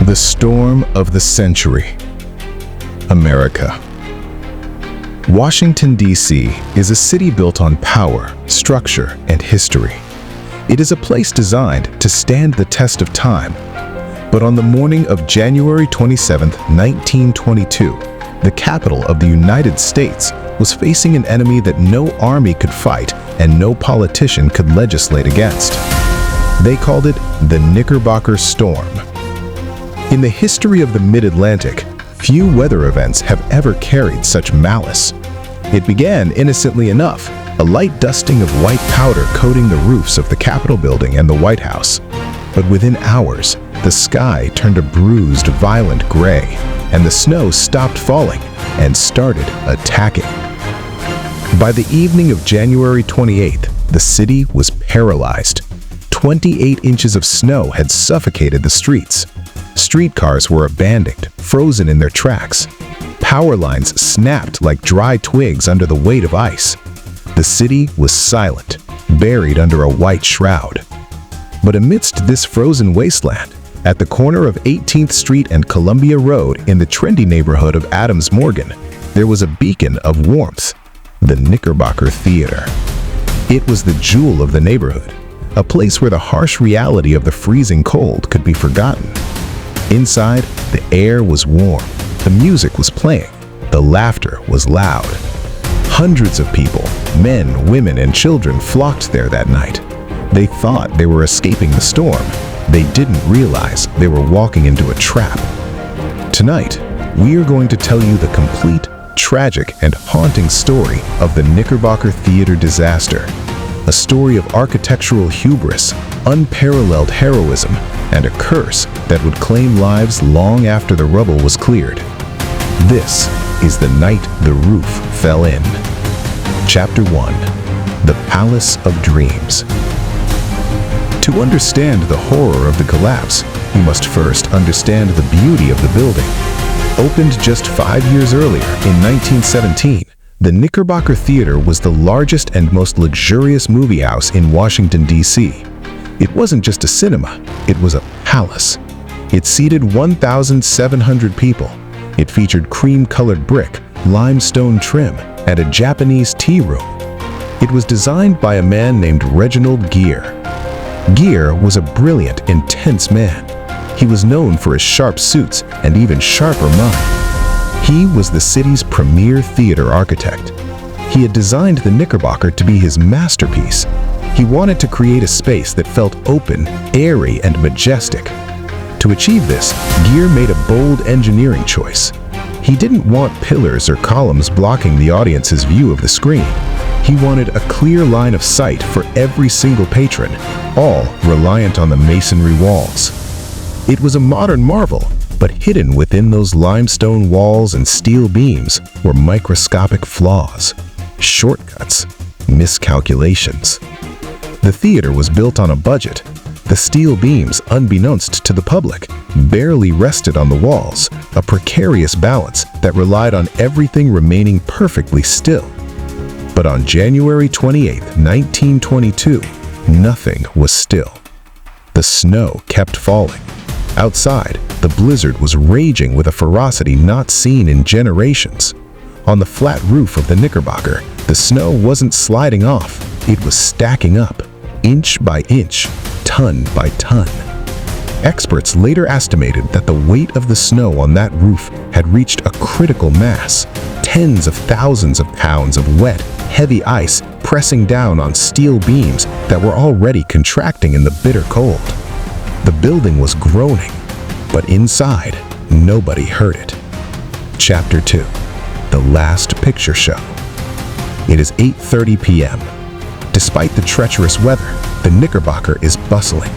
The storm of the century. America. Washington, D.C. is a city built on power, structure, and history. It is a place designed to stand the test of time. But on the morning of January 27, 1922, the capital of the United States was facing an enemy that no army could fight and no politician could legislate against. They called it the Knickerbocker Storm. In the history of the Mid-Atlantic, few weather events have ever carried such malice. It began innocently enough, a light dusting of white powder coating the roofs of the Capitol building and the White House. But within hours, the sky turned a bruised, violent gray, and the snow stopped falling and started attacking. By the evening of January 28th, the city was paralyzed. 28 inches of snow had suffocated the streets. Streetcars were abandoned, frozen in their tracks. Power lines snapped like dry twigs under the weight of ice. The city was silent, buried under a white shroud. But amidst this frozen wasteland, at the corner of 18th Street and Columbia Road in the trendy neighborhood of Adams Morgan, there was a beacon of warmth, the Knickerbocker Theater. It was the jewel of the neighborhood, a place where the harsh reality of the freezing cold could be forgotten. Inside, the air was warm, the music was playing, the laughter was loud. Hundreds of people, men, women, and children flocked there that night. They thought they were escaping the storm. They didn't realize they were walking into a trap. Tonight, we are going to tell you the complete, tragic, and haunting story of the Knickerbocker Theater disaster. A story of architectural hubris, unparalleled heroism, and a curse that would claim lives long after the rubble was cleared. This is the night the roof fell in. Chapter 1. The Palace of Dreams. To understand the horror of the collapse, you must first understand the beauty of the building. Opened just 5 years earlier, in 1917, the Knickerbocker Theater was the largest and most luxurious movie house in Washington, D.C. It wasn't just a cinema, it was a palace. It seated 1,700 people. It featured cream-colored brick, limestone trim, and a Japanese tea room. It was designed by a man named Reginald Gere. Gere was a brilliant, intense man. He was known for his sharp suits and even sharper mind. He was the city's premier theater architect. He had designed the Knickerbocker to be his masterpiece. He wanted to create a space that felt open, airy, and majestic. To achieve this, Gere made a bold engineering choice. He didn't want pillars or columns blocking the audience's view of the screen. He wanted a clear line of sight for every single patron, all reliant on the masonry walls. It was a modern marvel, but hidden within those limestone walls and steel beams were microscopic flaws, shortcuts, miscalculations. The theater was built on a budget. The steel beams, unbeknownst to the public, barely rested on the walls, a precarious balance that relied on everything remaining perfectly still. But on January 28, 1922, nothing was still. The snow kept falling. Outside, the blizzard was raging with a ferocity not seen in generations. On the flat roof of the Knickerbocker, the snow wasn't sliding off, it was stacking up, inch by inch, ton by ton. Experts later estimated that the weight of the snow on that roof had reached a critical mass, tens of thousands of pounds of wet, heavy ice pressing down on steel beams that were already contracting in the bitter cold. The building was groaning, but inside, nobody heard it. Chapter 2. The Last Picture Show. It is 8:30 p.m. Despite the treacherous weather, the Knickerbocker is bustling.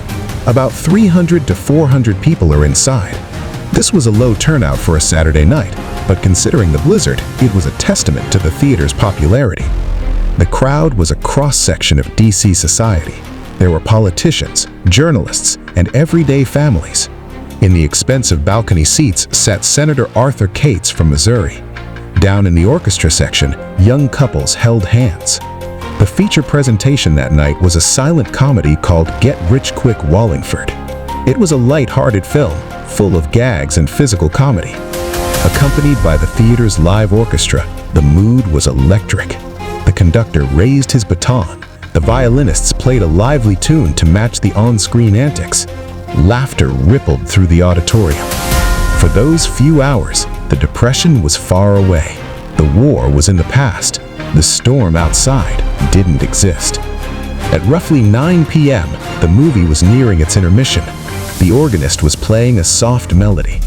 About 300 to 400 people are inside. This was a low turnout for a Saturday night, but considering the blizzard, it was a testament to the theater's popularity. The crowd was a cross-section of D.C. society. There were politicians, journalists, and everyday families. In the expensive balcony seats sat Senator Arthur Cates from Missouri. Down in the orchestra section, young couples held hands. The feature presentation that night was a silent comedy called Get Rich Quick Wallingford. It was a light-hearted film, full of gags and physical comedy. Accompanied by the theater's live orchestra, the mood was electric. The conductor raised his baton. The violinists played a lively tune to match the on-screen antics. Laughter rippled through the auditorium. For those few hours, the depression was far away. The war was in the past. The storm outside didn't exist. At roughly 9 p.m., the movie was nearing its intermission. The organist was playing a soft melody.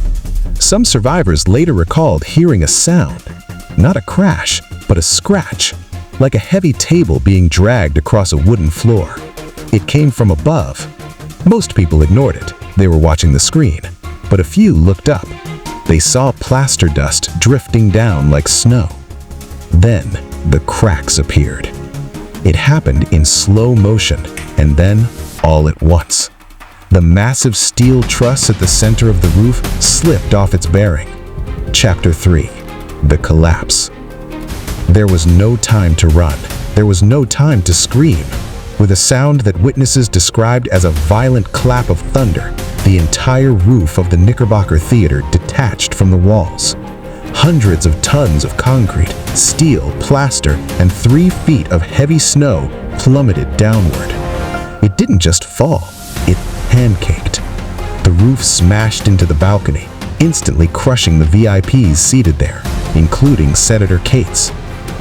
Some survivors later recalled hearing a sound, not a crash, but a scratch, like a heavy table being dragged across a wooden floor. It came from above. Most people ignored it. They were watching the screen, but a few looked up. They saw plaster dust drifting down like snow. Then the cracks appeared. It happened in slow motion, and then all at once. The massive steel truss at the center of the roof slipped off its bearing. Chapter 3. The Collapse. There was no time to run. There was no time to scream. With a sound that witnesses described as a violent clap of thunder, the entire roof of the Knickerbocker Theater detached from the walls. Hundreds of tons of concrete, steel, plaster, and 3 feet of heavy snow plummeted downward. It didn't just fall, it pancaked. The roof smashed into the balcony, instantly crushing the VIPs seated there, including Senator Cates.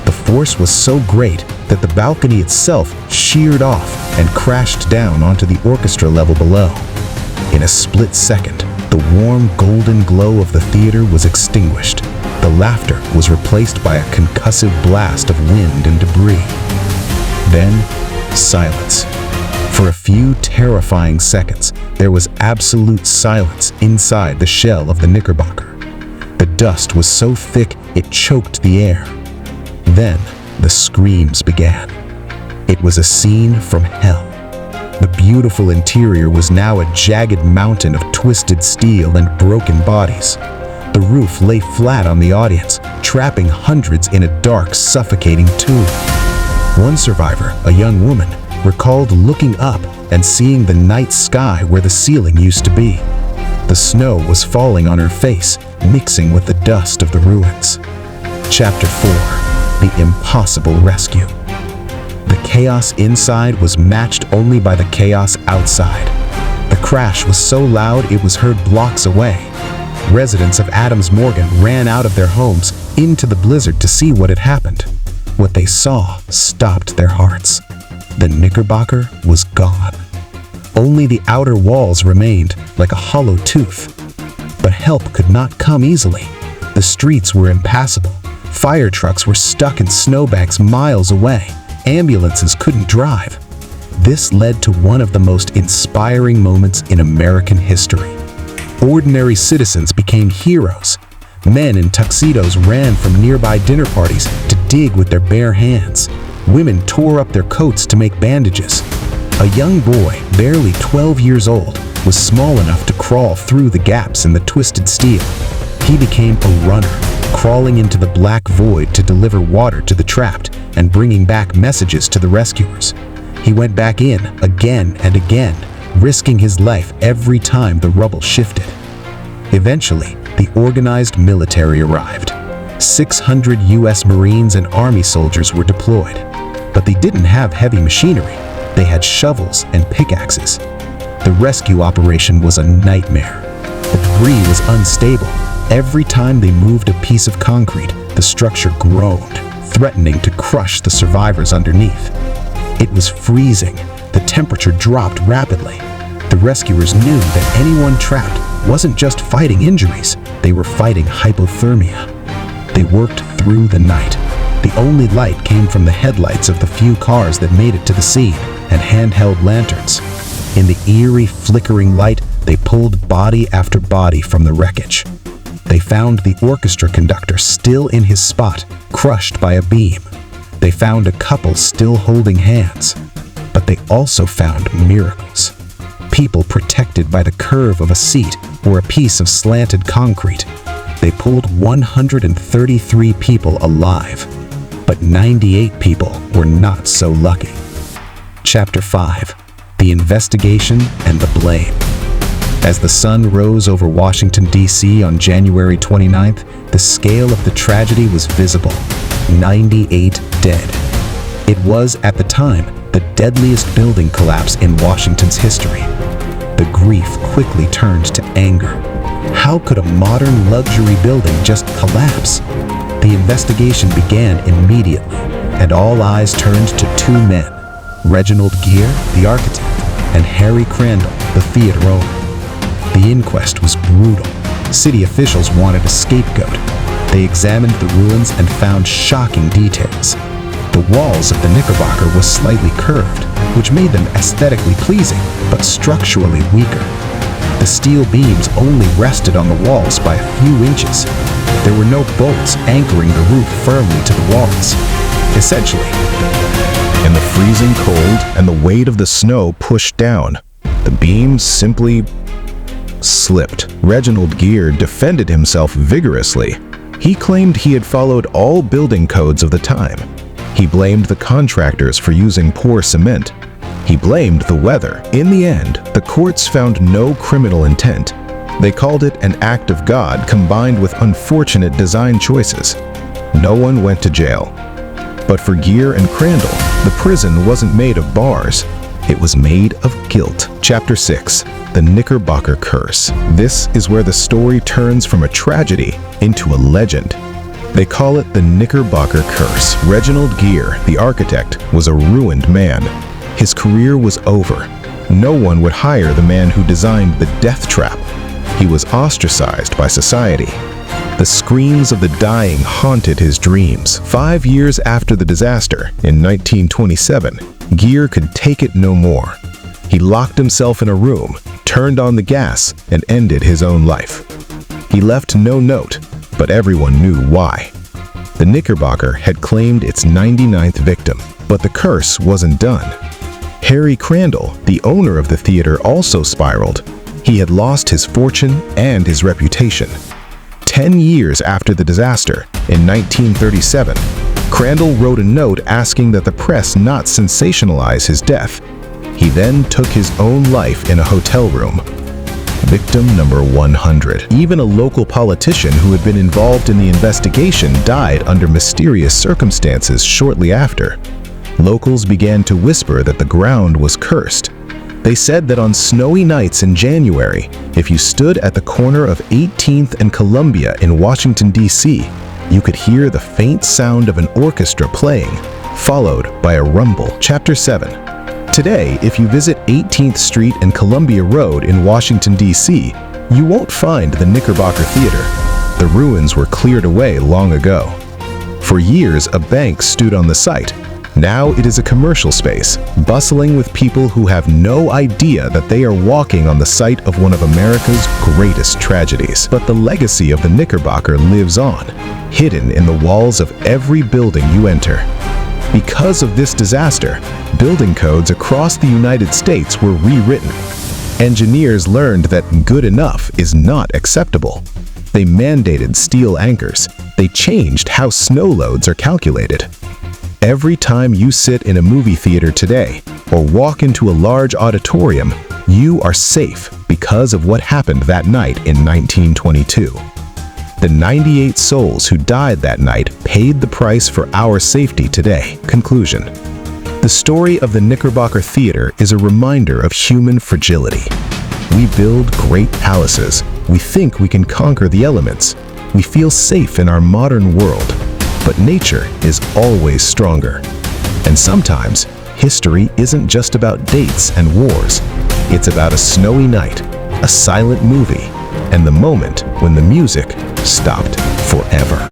The force was so great that the balcony itself sheared off and crashed down onto the orchestra level below. In a split second, the warm golden glow of the theater was extinguished. The laughter was replaced by a concussive blast of wind and debris. Then, silence. For a few terrifying seconds, there was absolute silence inside the shell of the Knickerbocker. The dust was so thick it choked the air. Then, the screams began. It was a scene from hell. The beautiful interior was now a jagged mountain of twisted steel and broken bodies. The roof lay flat on the audience, trapping hundreds in a dark, suffocating tomb. One survivor, a young woman, recalled looking up and seeing the night sky where the ceiling used to be. The snow was falling on her face, mixing with the dust of the ruins. Chapter 4. The Impossible Rescue. The chaos inside was matched only by the chaos outside. The crash was so loud it was heard blocks away. Residents of Adams Morgan ran out of their homes into the blizzard to see what had happened. What they saw stopped their hearts. The Knickerbocker was gone. Only the outer walls remained, like a hollow tooth. But help could not come easily. The streets were impassable. Fire trucks were stuck in snowbanks miles away. Ambulances couldn't drive. This led to one of the most inspiring moments in American history. Ordinary citizens became heroes. Men in tuxedos ran from nearby dinner parties to dig with their bare hands. Women tore up their coats to make bandages. A young boy, barely 12 years old, was small enough to crawl through the gaps in the twisted steel. He became a runner, crawling into the black void to deliver water to the trapped and bringing back messages to the rescuers. He went back in again and again, risking his life every time the rubble shifted. Eventually, the organized military arrived. 600 U.S. Marines and Army soldiers were deployed. But they didn't have heavy machinery. They had shovels and pickaxes. The rescue operation was a nightmare. The debris was unstable. Every time they moved a piece of concrete, the structure groaned, threatening to crush the survivors underneath. It was freezing. The temperature dropped rapidly. The rescuers knew that anyone trapped wasn't just fighting injuries, they were fighting hypothermia. They worked through the night. The only light came from the headlights of the few cars that made it to the scene and handheld lanterns. In the eerie, flickering light, they pulled body after body from the wreckage. They found the orchestra conductor still in his spot, crushed by a beam. They found a couple still holding hands. But they also found miracles. People protected by the curve of a seat or a piece of slanted concrete. They pulled 133 people alive, but 98 people were not so lucky. Chapter 5. The Investigation and the Blame. As the sun rose over Washington, D.C. on January 29th, the scale of the tragedy was visible. 98 dead. It was, at the time, the deadliest building collapse in Washington's history. The grief quickly turned to anger. How could a modern luxury building just collapse? The investigation began immediately, and all eyes turned to two men, Reginald Gere, the architect, and Harry Crandall, the theater owner. The inquest was brutal. City officials wanted a scapegoat. They examined the ruins and found shocking details. The walls of the Knickerbocker were slightly curved, which made them aesthetically pleasing, but structurally weaker. The steel beams only rested on the walls by a few inches. There were no bolts anchoring the roof firmly to the walls. Essentially, in the freezing cold and the weight of the snow pushed down, the beams simply slipped. Reginald Gere defended himself vigorously. He claimed he had followed all building codes of the time. He blamed the contractors for using poor cement. He blamed the weather. In the end, the courts found no criminal intent. They called it an act of God combined with unfortunate design choices. No one went to jail. But for Gere and Crandall, the prison wasn't made of bars. It was made of guilt. Chapter 6. The Knickerbocker Curse. This is where the story turns from a tragedy into a legend. They call it the Knickerbocker Curse. Reginald Gere, the architect, was a ruined man. His career was over. No one would hire the man who designed the death trap. He was ostracized by society. The screams of the dying haunted his dreams. 5 years after the disaster, in 1927, Gere could take it no more. He locked himself in a room, turned on the gas, and ended his own life. He left no note, but everyone knew why. The Knickerbocker had claimed its 99th victim, but the curse wasn't done. Harry Crandall, the owner of the theater, also spiraled. He had lost his fortune and his reputation. 10 years after the disaster, in 1937, Crandall wrote a note asking that the press not sensationalize his death. He then took his own life in a hotel room. Victim number 100. Even a local politician who had been involved in the investigation died under mysterious circumstances shortly after. Locals began to whisper that the ground was cursed. They said that on snowy nights in January, if you stood at the corner of 18th and Columbia in Washington, D.C., you could hear the faint sound of an orchestra playing, followed by a rumble. Chapter 7. Today, if you visit 18th Street and Columbia Road in Washington, D.C., you won't find the Knickerbocker Theater. The ruins were cleared away long ago. For years, a bank stood on the site. Now it is a commercial space, bustling with people who have no idea that they are walking on the site of one of America's greatest tragedies. But the legacy of the Knickerbocker lives on, hidden in the walls of every building you enter. Because of this disaster, building codes across the United States were rewritten. Engineers learned that good enough is not acceptable. They mandated steel anchors. They changed how snow loads are calculated. Every time you sit in a movie theater today or walk into a large auditorium, you are safe because of what happened that night in 1922. The 98 souls who died that night paid the price for our safety today. Conclusion. The story of the Knickerbocker Theater is a reminder of human fragility. We build great palaces. We think we can conquer the elements. We feel safe in our modern world. But nature is always stronger. And sometimes, history isn't just about dates and wars. It's about a snowy night, a silent movie, and the moment when the music stopped forever.